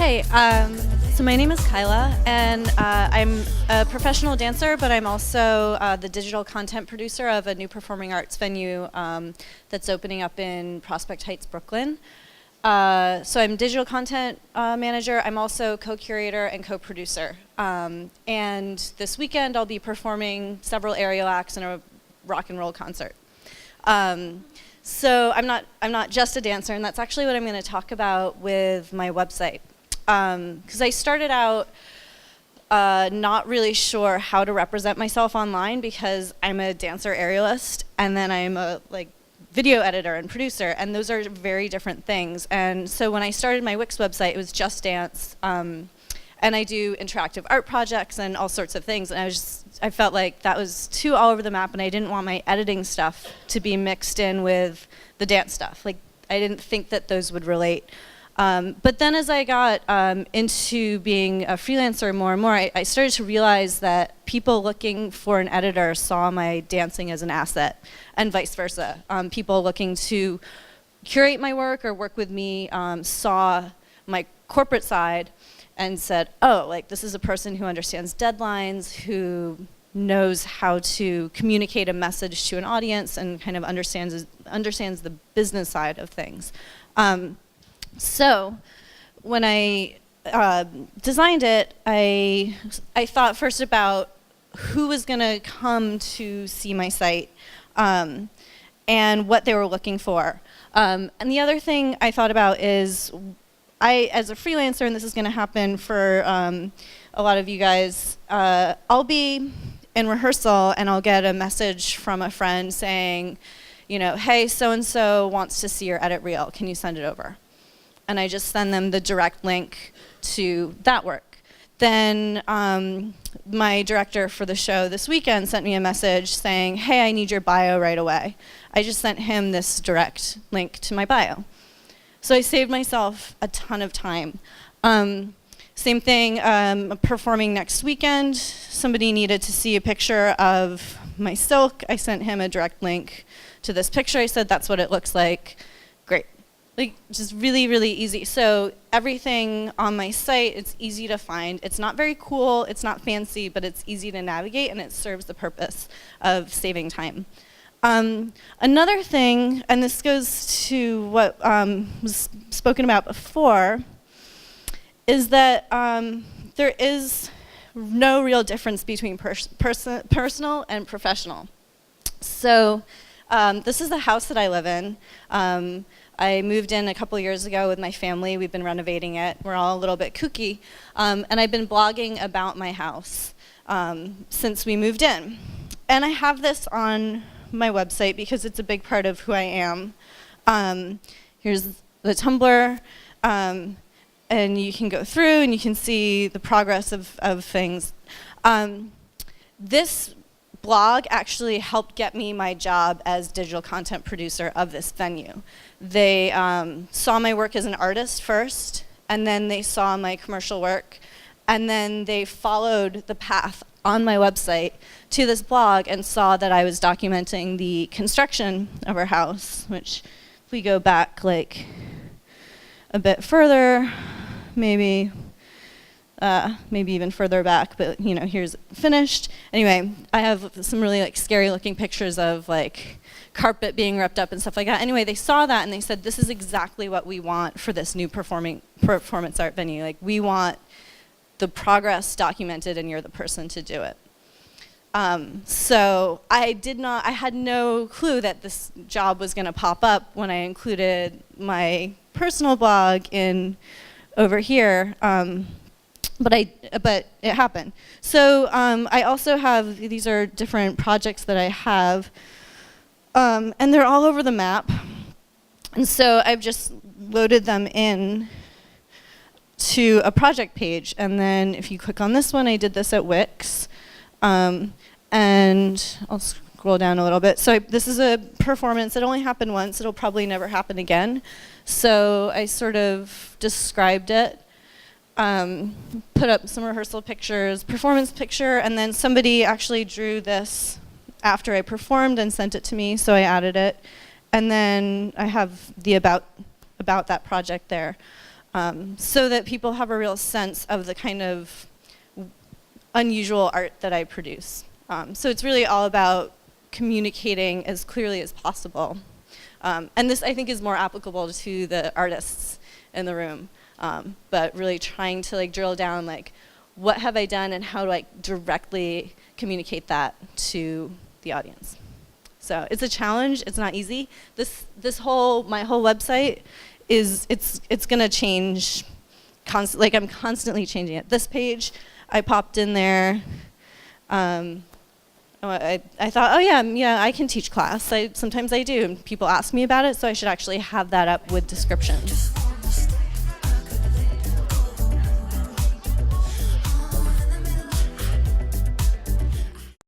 Hey, so my name is Kyla, and I'm a professional dancer, but I'm also the digital content producer of a new performing arts venue that's opening up in Prospect Heights, Brooklyn. So I'm digital content manager. I'm also co-curator and co-producer. And this weekend I'll be performing several aerial acts and a rock and roll concert. So I'm not just a dancer, and that's actually what I'm going to talk about with my website. Because I started out not really sure how to represent myself online because I'm a dancer aerialist, and then I'm a video editor and producer, and those are very different things. And so when I started my Wix website, it was just dance, and I do interactive art projects and all sorts of things. And I felt like that was too all over the map, and I didn't want my editing stuff to be mixed in with the dance stuff. Like, I didn't think that those would relate. But then as I got into being a freelancer more and more, I started to realize that people looking for an editor saw my dancing as an asset, and vice versa. People looking to curate my work or work with me saw my corporate side and said, oh, like, this is a person who understands deadlines, who knows how to communicate a message to an audience, and kind of understands the business side of things. So when I designed it, I thought first about who was going to come to see my site and what they were looking for. And the other thing I thought about is as a freelancer, and this is going to happen for a lot of you guys, I'll be in rehearsal and I'll get a message from a friend saying, you know, hey, so-and-so wants to see your edit reel. Can you send it over? And I just send them the direct link to that work. Then my director for the show this weekend sent me a message saying, hey, I need your bio right away. I just sent him this direct link to my bio. So I saved myself a ton of time. Same thing, performing next weekend. Somebody needed to see a picture of my silk. I sent him a direct link to this picture. I said, that's what it looks like. Great. Like, just really, really easy. So everything on my site, it's easy to find. It's not very cool, it's not fancy, but it's easy to navigate, and it serves the purpose of saving time. Another thing, and this goes to what was spoken about before, is that there is no real difference between personal and professional. So this is the house that I live in. I moved in a couple years ago with my family. We've been renovating it. We're all a little bit kooky. And I've been blogging about my house since we moved in. And I have this on my website because it's a big part of who I am. Here's the Tumblr. And you can go through and you can see the progress of things. This blog actually helped get me my job as digital content producer of this venue. They saw my work as an artist first, and then they saw my commercial work, and then they followed the path on my website to this blog and saw that I was documenting the construction of our house, which if we go back like a bit further, maybe even further back, but you know, here's finished. Anyway, I have some really like scary looking pictures of like carpet being ripped up and stuff like that. Anyway, they saw that and they said, this is exactly what we want for this new performance art venue. Like, we want the progress documented, and you're the person to do it. So I had no clue that this job was gonna pop up when I included my personal blog in over here. But it happened. So I also have, these are different projects that I have, and they're all over the map. And so I've just loaded them in to a project page. And then if you click on this one, I did this at Wix. And I'll scroll down a little bit. So this is a performance. It only happened once. It'll probably never happen again. So I sort of described it. Put up some rehearsal pictures, performance picture, and then somebody actually drew this after I performed and sent it to me, so I added it. And then I have the about that project there. so that people have a real sense of the kind of unusual art that I produce. So it's really all about communicating as clearly as possible. And this, I think, is more applicable to the artists in the room, but really trying to drill down, what have I done and how do I directly communicate that to the audience. So it's a challenge. It's not easy. My whole website it's gonna change. I'm constantly changing it. This page, I popped in there. I thought, oh yeah, I can teach class. Sometimes I do, and people ask me about it, so I should actually have that up with descriptions.